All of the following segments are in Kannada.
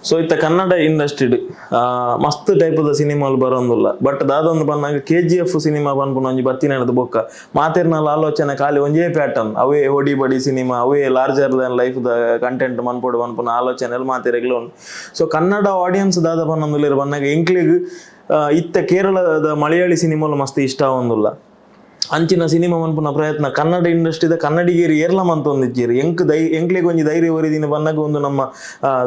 ಸೊ ಇತ್ತ ಕನ್ನಡ ಇಂಡಸ್ಟ್ರಿ ಮಸ್ತ್ ಟೈಪದ ಸಿನಿಮಾಲು ಬರೋದಿಲ್ಲ ಬಟ್ ದಾದೊಂದು ಬಂದಾಗ KGF ಸಿನಿಮಾ ಬಂದ್ಬಿಟ್ಟು ಒಂಜಿ ಬತ್ತಿನದ ಬೊಕ್ಕ ಮಾತಿರ್ನಲ್ಲ ಆಲೋಚನೆ ಖಾಲಿ ಒಂಜೇ ಪ್ಯಾಟರ್ನ್ ಅವೇ ಹೊಡಿ ಬಡಿ ಸಿನಿಮಾ ಅವೇ larger than life the content ಮನ್ಪೊಡು ಮನ್ಪುನ ಆಲೋಚನೆ ಎಲ್ಲ ಮಾತಿರಗ್ಲು ಉಂಟು. ಸೊ ಕನ್ನಡ ಆಡಿಯನ್ಸ್ ದಾದ ಬಂದೊಂದುಲ್ಲೇರು ಬಂದಾಗ ಎಂಕ್ಲಿಗ್ ಇತ್ತ ಕೇರಳದ ಮಲಯಾಳಿ ಸಿನಿಮಾಲು ಮಸ್ತ್ ಇಷ್ಟ ಆವೊಂದುಲ್ಲ ಅಂಚಿನ ಸಿನಿಮಾ ಮನ್ಪುನ ಪ್ರಯತ್ನ ಕನ್ನಡ ಇಂಡಸ್ಟ್ರಿದ ಕನ್ನಡಿಗೇರಿ ಏರ್ಲ ಮಂತೊಂದಿಜ್ಜೇರಿ ಎಂಕ್ಲೆಗ್ ಒಂಜಿ ಧೈರ್ಯ ಒರಿದಿನ ಬಂದಾಗ ಒಂದು ನಮ್ಮ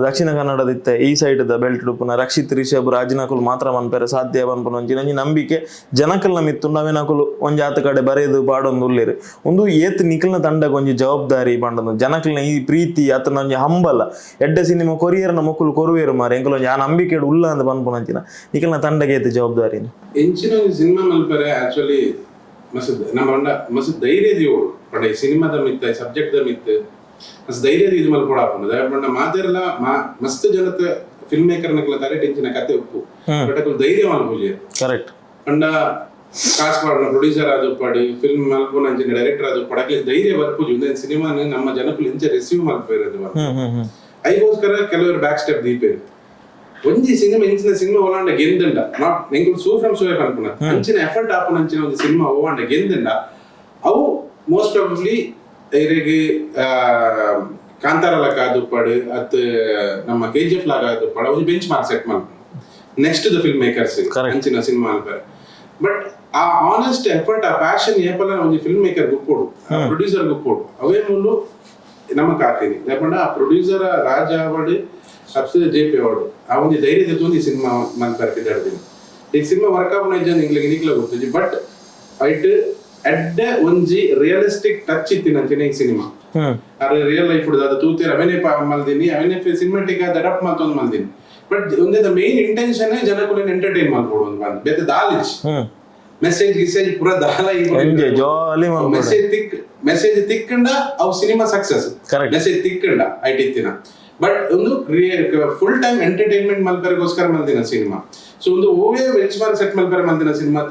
ದಕ್ಷಿಣ ಕನ್ನಡದ ಇತ್ತೆ ಈ ಸೈಡ್ ದ ಬೆಲ್ಟ್ ಉಪ್ಪುನ ರಕ್ಷಿತ್ ರಿಷಬ್ ರಾಜನಕುಲು ಮಾತ್ರ ಮನ್ಪೆರೆ ಸಾಧ್ಯ ಮನ್ಪುನ ಒಂಜಿ ನಂಬಿಕೆ ಜನಕಲ್ನ ಮಿತ್ತುಂಡು ಅವೇನಕುಲು ಒಂಜಿ ಆತ ಕಡೆ ಬರೆದು ಪಾಡೊಂದು ಉಲ್ಲೇರು ಒಂದು ಏತ್ ನಿಖಲ್ನ ತಂಡಗ ಒಂಜಿ ಜವಾಬ್ದಾರಿ ಪಂಡದು ಜನಕಲ್ನ ಈ ಪ್ರೀತಿ ಆತನ ಒಂಜಿ ಹಂಬಲ ಎಡ್ಡೆ ಸಿನಿಮಾ ಕೊರಿಯರ್ನ ಮಕ್ಕಳು ಕೊರುವೇರು ಮಾರ ಎಂಕಲ್ ಒಂಜಿ ಆ ನಂಬಿಕೆ ಉಲ್ಲ ಅಂತ ಪನ್ಪುನ ಅಂಚಿನ ನಿಖಲ್ನ ತಂಡಗೆ ಏತ್ ಜವಾಬ್ದಾರಿ ಎಂಚಿನ ಸಿನಿಮಾ ಮಲ್ಪರೆ ಆಕ್ಚುಲಿ ಮಸ್ತ್ ಧೈರ್ಯ ದೀವೋಡು ಪಂಡ ಸಿನಿಮಾದ ಮಿತ್ತ ಸಬ್ಜೆಕ್ಟ್ ದ ಮಿತ್ ಮಸ್ತ್ ಧೈರ್ಯ ಇದು ಮಲ್ಪೊಡ ಹಾಕೊಂಡು ಪಂಡ ಮಾತೆರ್ಲ ಮಸ್ತ್ ಜನತ ಫಿಲ್ಮ್ ಮೇಕರ್ ನಕಲ ಕರೆಕ್ಟ್ ಇಂಚಿನ ಕತೆ ಉಪ್ಪು ಬಟ್ ಅಕಲ್ ಧೈರ್ಯ ಮಲ್ಪೊಲಿ ಕರೆಕ್ಟ್ ಪಂಡ ಕಾಸ್ ಪಾಡ್ನ ಪ್ರೊಡ್ಯೂಸರ್ ಆದ ಉಪ್ಪಾಡು ಫಿಲ್ಮ್ ಮಲ್ಪೊನ ಅಂಚಿನ ಡೈರೆಕ್ಟರ್ ಆದ ಉಪ್ಪಾಡು ಅಕ್ಲೆ ಧೈರ್ಯ ಬರ್ಪುಜಿ ಒಂದೇ ಸಿನಿಮಾನ ನಮ್ಮ ಜನಕ್ಕೂ ಇಂಚ ರಿಸೀವ್ ಮಲ್ಪೇರದು ಐಗೋಸ್ಕರ ಕೆಲವರು ಬ್ಯಾಕ್ ಸ್ಟೆಪ್ ದೀಪೇರು ಒಂಜಿ ಸಿನಿಮಾ ಇಂಚಿನ ಸಿನಿಮಾ ಓಲಾಂಡ ಗೆಂದಂಡ ನಾಟ್ ನೆಂಗ್ ಸೂ ಫ್ರಮ್ ಸೋಯ್ ಅನ್ಪುನ ಅಂಚಿನ ಎಫರ್ಟ್ ಆಪುನ ಅಂಚಿನ ಒಂದು ಸಿನಿಮಾ ಓವಾಂಡ ಗೆಂದಂಡ ಅವು ಮೋಸ್ಟ್ ಪ್ರಾಬಬ್ಲಿ ಇರೆಗೆ ಕಾಂತಾರ ಲಾಗ ಆದುಪ್ಪಾಡು ಅತ್ ನಮ್ಮ KGF ಲಾಗ ಆದುಪ್ಪಾಡು ಒಂದು ಬೆಂಚ್ ಮಾರ್ಕ್ ಸೆಟ್ ಮಾಡ್ಕೊಂಡು ನೆಕ್ಸ್ಟ್ ದ ಫಿಲ್ಮ್ ಮೇಕರ್ಸ್ ಅಂಚಿನ ಸಿನಿಮಾ ಅನ್ಪರೆ ಬಟ್ ಆ ಆನೆಸ್ಟ್ ಎಫರ್ಟ್ ಆ ಪ್ಯಾಷನ್ ಏಪಲ ಒಂದು ಫಿಲ್ಮ್ ಮೇಕರ್ ಗುಪ್ಪೋಡು ಪ್ರೊಡ್ಯೂಸರ್ ಗುಪ್ಪೋಡು ಅವೇ ಮೂಲು ನಮಕ್ ಹಾಕಿನಿ లేకుండా ಆ producer Raja award Apsara JP award ಆ ಒಂದು ಧೈರ್ಯ ಒಂದು ಈ ಸಿನಿಮಾ ಮನ್ಪರೆ ಕಿದ್ದಾಡ್ತೀನಿ ಈ ಸಿನಿಮಾ ವರ್ಕ್ ಆಪುನ ಇಜ್ಜಂದು ಇಂಗ್ಲಿಗೆ ನಿಕ್ಲ ಗೊತ್ತುಜಿ ಬಟ್ ಐಟ್ ಎಡ್ಡೆ ಒಂಜಿ ರಿಯಲಿಸ್ಟಿಕ್ ಟಚ್ ಇತ್ತಿನಂಚಿನ ಈ ಸಿನಿಮಾ ಅರೆ ರಿಯಲ್ ಲೈಫ್ ಉಡ್ದು ಅದು ತೂತಿರ ಅವನೇ ಮಲ್ದಿನಿ ಅವನೇ ಸಿನಿಮಾಟಿಕ್ ಆದ ಅಡಾಪ್ಟ್ ಮಾಡ್ತೊಂದು ಮಲ್ದಿನಿ ಬಟ್ ಒಂದೇ ದ ಮೇನ್ ಇಂಟೆನ್ಷನ್ ಜನಕ್ಕೂನ ಎಂಟರ್ಟೈನ್ ಮಾಡ್ಬೋದು ಒಂದು ಬಂದು ಬೇತೆ ದಾಲಿಜ್ ಮೆಸೇಜ್ ಗಿಸೇಜ್ ಪೂರ ದಾಲ ಮೆಸೇಜ್ ತಿಕ್ಕಂಡ ಅವು ಸಿನಿಮಾ ಸಕ್ಸಸ್ ಮೆಸೇಜ್ ತಿಕ್ಕಂಡ ಐಟ್ ಇತ್ತಿನ ಬಟ್ ಒಂದು ಫುಲ್ ಟೈಮ್ ಎಂಟರ್ಟೈನ್ಮೆಂಟ್ ಮಲ್ಪರಿಗೋಸ್ಕರ ಮಲ್ದಿನ ಸಿನಿಮಾ ಸೊ ಒಂದು ಓವೇ ಬೆಂಚ್ ಮಾರ್ಕ್ ಸೆಟ್ ಮಲ್ಪರೆ ಮಲ್ದಿನ ಸಿನಿಮಾ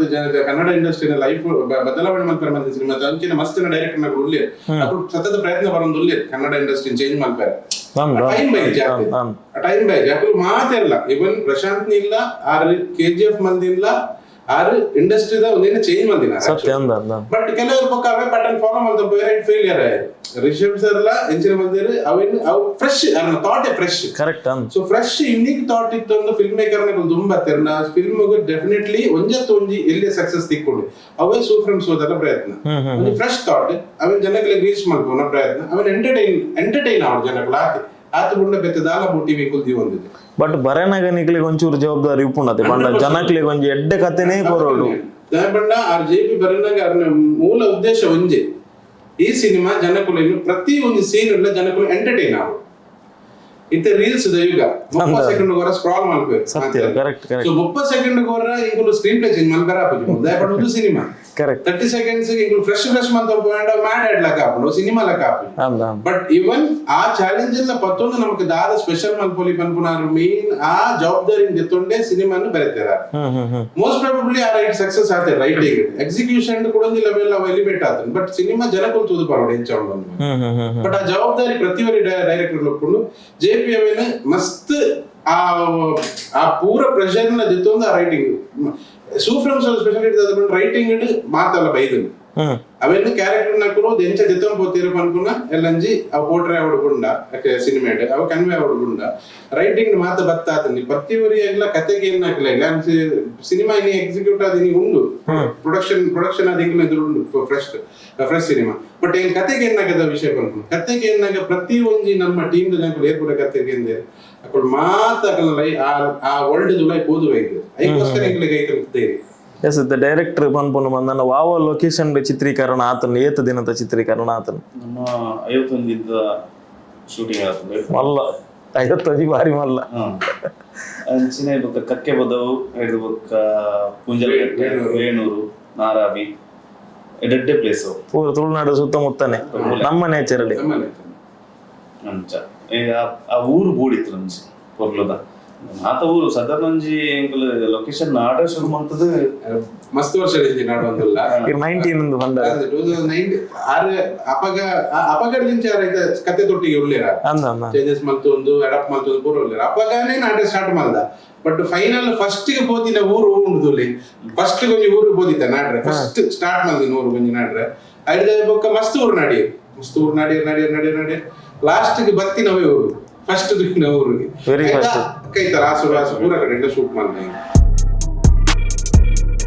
ಕನ್ನಡ ಇಂಡಸ್ಟ್ರಿನ ಲೈಫ್ ಬದಲಾವಣೆ ಮಲ್ಪರೆ ಮಲ್ದಿನ ಸಿನಿಮಾ ಅಂಚಿನ ಮಸ್ತಿನ ಡೈರೆಕ್ಟರ್ ನಗರು ಉಳ್ಳೇ ಅప్పుడు ಸತತ ಪ್ರಯತ್ನ ಬರೋದು ಉಳ್ಳೇ ಕನ್ನಡ ಇಂಡಸ್ಟ್ರಿ ಚೇಂಜ್ ಮಲ್ಪರೆ ಟೈಮ್ ಬೈ ಜಾಕುಲು ಮಾತೆಲ್ಲ ಇವನ್ ಪ್ರಶಾಂತ್ ಇಲ್ಲ ಆರ್ KGF ಮಲ್ದಿಲ್ಲ ಆರ್ ಇಂಡಸ್ಟ್ರಿದ ಒಂದೇನ ಚೇಂಜ್ ಮಲ್ದಿನ ಬಟ್ ಕೆಲವರು ಪಕ್ಕ ಅವೇ ಪ್ಯಾಟರ್ನ್ ಫಾಲೋ ಮಾಡ್ತಾ ಬೇರೆ ಫೇಲಿಯರ್ ರಿಷಬ್ ಸರ್ಲ ಎಂಚಿನ ಮಲ್ದಿರು ಅವು ಫ್ರೆಶ್ ಅರ್ನ thought fresh correct so fresh unique thought ಇತ್ತು ಒಂದು ಫಿಲ್ಮ್ ಮೇಕರ್ ನ ತುಂಬಾ ತೆರ್ನ ಫಿಲ್ಮ್ ಡೆಫಿನೆಟ್ಲಿ ಒಂಜಿ ಎಲ್ಲಿ ಸಕ್ಸಸ್ ತಿಕ್ಕೊಂಡು ಅವೇ ಸೂ ಫ್ರಮ್ ಸೋದಲ್ಲ ಪ್ರಯತ್ನ ಒಂದು ಫ್ರೆಶ್ ಥಾಟ್ ಅವನ್ ಜನಗಳಿಗೆ ರೀಚ್ ಮಾಡ್ಕೋನ ಪ್ರಯತ್ನ ಅವನ್ ಎಂಟರ್ಟೈನ್ ಆಡ್ ಜನಗಳು ಆತ ಬುಂಡ ಬೆತ್ತ ದಾಲ ಟಿವಿ ಕುಲ್ದಿ ಒಂದಿದೆ ಬಟ್ ಬರೆನಗನಿಕ್ಲಿಗೆ ಒಂಚೂರು ಜವಾಬ್ದಾರಿ ಉಪ್ಪುಂಡತೆ ಪಂಡ ಜನಕ್ಲಿಗೆ ಒಂಜಿ ಎಡ್ಡೆ ಕತೆನೇ ಕೊರೋಡು ಪಂಡ ಆರ್ JP ಬರೆನಗ ಅರ್ನ ಮೂಲ ಉದ್ದೇಶ ಒಂಜೆ ಈ ಸಿನಿಮಾ ಜನಕುಲು ಪ್ರತಿ ಒಂದು ಸೀನ್ ಉಳ್ಳ ಜನಕುಲು ಎಂಟರ್ಟೈನ್ ಆಗೋದು ಇತ್ತೆ ರೀಲ್ಸ್ ದ ಯುಗ 30 ಸೆಕೆಂಡ್ ಗೋರ ಸ್ಕ್ರಾಲ್ ಮಾಡ್ಬೇಕು ಸತ್ಯ ಕರೆಕ್ಟ್ ಸೊ 30 ಸೆಕೆಂಡ್ ಗೋರ ಇಂಕುಲು ಸ್ಕ್ರೀನ್ ಪ್ಲೇ ಚೇಂಜ್ ಮಾಡ್ಕರ ಆಪುಜಿ ದಯಪಟ್ಟು ಒಂದು ಸಿನಿಮಾ ಕರೆಕ್ಟ್ 30 ಸೆಕೆಂಡ್ಸ್ ಇಂಕುಲು ಫ್ರೆಶ್ ಮಂತ ಪಾಯಿಂಟ್ ಮ್ಯಾಡ್ ಆಡ್ ಲಕ ಆಪುಂಡು ಸಿನಿಮಾ ಲಕ ಆಪುಜಿ ಬಟ್ ಇವನ್ ಆ ಚಾಲೆಂಜ್ ಎಲ್ಲ ಪತ್ತೊಂದು ನಮಗೆ ದಾದ ಸ್ಪೆಷಲ್ ಮಲ್ಪೊಲಿ ಪನ್ಪುನಾರು ಮೇನ್ ಆ ಜವಾಬ್ದಾರಿ ದೆತ್ತೊಂಡೆ ಸಿನಿಮಾನು ಬರೆತಾರ ಮೋಸ್ಟ್ ಪ್ರಾಬಬ್ಲಿ ಆ ರೈಟ್ ಸಕ್ಸಸ್ ಆತೆ ರೈಟಿಂಗ್ ಎಕ್ಸಿಕ್ಯೂಷನ್ ಕೂಡ ಒಂದು ಲೆವೆಲ್ ಎಲಿವೇಟ್ ಆತನ್ ಬಟ್ ಸಿನಿಮಾ ಜನಕುಲು ತೂದು ಪರೋಡು ಎಂಚೌಂಡು ಬಟ್ ಆ ಜವಾಬ್ದಾರಿ ಪ್ರತಿಯೊಂದು ಡೈರೆಕ್ಟರ್ ಲೊಕ್ಕೊಂಡು JP ಅವೇನ ಮಸ್ತ್ ಆ ಪೂರ ಪ್ರೆಷರ್ ನ ಜೊತೆ ಆ ರೈಟಿಂಗ್ ಸೂಫ್ರಮ್ ಸ್ಪೆಷಾಲಿಟಿ ಅದ ರೈಟಿಂಗ್ ಮಾತಲ್ಲ ಬೈದು ಅವೆಲ್ಲ ಕ್ಯಾರೆಕ್ಟರ್ ನಕರು ಎಂಚ ಜೊತೆ ಪೋತಿರ ಪನ್ಪುನ ಎಲ್ಲಂಜಿ ಅವ ಪೋಟ್ರೆ ಅವಡ್ಗುಂಡ ಸಿನಿಮಾಡ್ ಅವ ಕನ್ವೆ ಅವಡ್ಗುಂಡ ರೈಟಿಂಗ್ ಮಾತ ಬತ್ತಾತನಿ ಪ್ರತಿಯೊರಿ ಎಲ್ಲ ಕತೆಗೆ ಏನಾಕಲ್ಲ ಇಲ್ಲ ಸಿನಿಮಾ ಇನಿ ಎಕ್ಸಿಕ್ಯೂಟ್ ಆದಿನಿ ಉಂಡು ಪ್ರೊಡಕ್ಷನ್ ಆದಿಕ್ಕಿನ ಉಂಡು ಫ್ರೆಶ್ ಸಿನಿಮಾ ಬಟ್ ಏನ್ ಕತೆಗೆ ಏನಾಗದ ವಿಷಯ ಪನ್ಪುನ ಕತೆಗೆ ಏನಾಗ ಪ್ರತಿ ಒಂಜಿ ನಮ್ಮ ಟೀಮ್ ಜನಗಳು ಏರ್ಪಡ ಕತೆಗೆ ಎಂದೇ ಅక్కడ ಮಾತ ಆ ವರ್ಲ್ಡ್ ದುಲೈ ಪೋದು ವೈದ್ಯ ಐಕೋಸ್ಕರ ಎಂಗ್ಲಿಗೆ ಐಕಲ್ತೇರಿ ಎಸ್ ದ ಡೈರೆಕ್ಟರ್ ಪನ್ಪುನ ಬಂದನ ವಾವ ಲೊಕೇಶನ್ ಚಿತ್ರೀಕರಣ ಆತನ ಏತ ದಿನದ ಚಿತ್ರೀಕರಣ ಆತನ ನಮ್ಮ 51 ದಿನದ ಶೂಟಿಂಗ್ ಆತನ ಮಲ್ಲ 51 ಬಾರಿ ಮಲ್ಲ ಅಂಚಿನ ಬೊಕ್ಕ ಕಕ್ಕೆ ಬದವು ಹಿಡಿದು ಬೊಕ್ಕ ಪುಂಜಲಕಟ್ಟೆ ವೇಣೂರು ನಾರಾವಿ ಎಡ್ಡೆ ಪ್ಲೇಸ್ ಪೂರ ತುಳುನಾಡು ಸುತ್ತಮುತ್ತನೆ ನಮ್ಮ ನೇಚರ್ ಅಲ್ಲಿ ಅಂಚ ಆ ಊರು ಬೂಡಿತ್ತು ನಮ್ಸಿ ಪೊರ್ಲುದ ಮಾತ ಊರು ಸಾಧಾರಣ ಒಂಜಿ ಎಂಕಲ್ ಲೊಕೇಶನ್ ನಾಡ ಶುರು ಮಾಡ್ತದೆ ಮಸ್ತ್ ವರ್ಷ ಇದ್ದೀನಿ ನಾಡು ಒಂದಲ್ಲ 19 ಬಂದ 2009 ಆರು ಅಪಗಡ್ದಿಂಚ ಕತೆ ತೊಟ್ಟಿಗೆ ಉಳ್ಳೇರ ಚೇಂಜಸ್ ಮಲ್ತೊಂದು ಅಡಾಪ್ಟ್ ಮಲ್ತೊಂದು ಪೂರ ಉಳ್ಳೇರ ಅಪಗಾನೇ ನಾಟ ಸ್ಟಾರ್ಟ್ ಮಾಡ್ದ ಬಟ್ ಫೈನಲ್ ಫಸ್ಟ್ ಗೆ ಪೋತಿನ ಊರು ಉಂಡುದುಲ್ಲಿ ಫಸ್ಟ್ ಗೊಂಜಿ ಊರು ಪೋದಿತ್ತ ನಾಡ್ರೆ ಫಸ್ಟ್ ಸ್ಟಾರ್ಟ್ ಮಾಡ್ದಿ ಊರು ಗೊಂಜಿ ನಾಡ್ರೆ ಐದ ಬೊಕ್ಕ ಮಸ್ತ್ ಊರು ನಡಿ ಲಾಸ್ಟ್ ಗೆ ಬತ್ತಿನವೇ ಊರು ಫಸ್ಟ್ ಊರಿಗೆ ವೆರಿ ಫಸ್ಟ್ ಕೈತರ ಆಸು ಪೂರ ಕಡೆ ಶೂಟ್ ಮಾಡ್ದೆ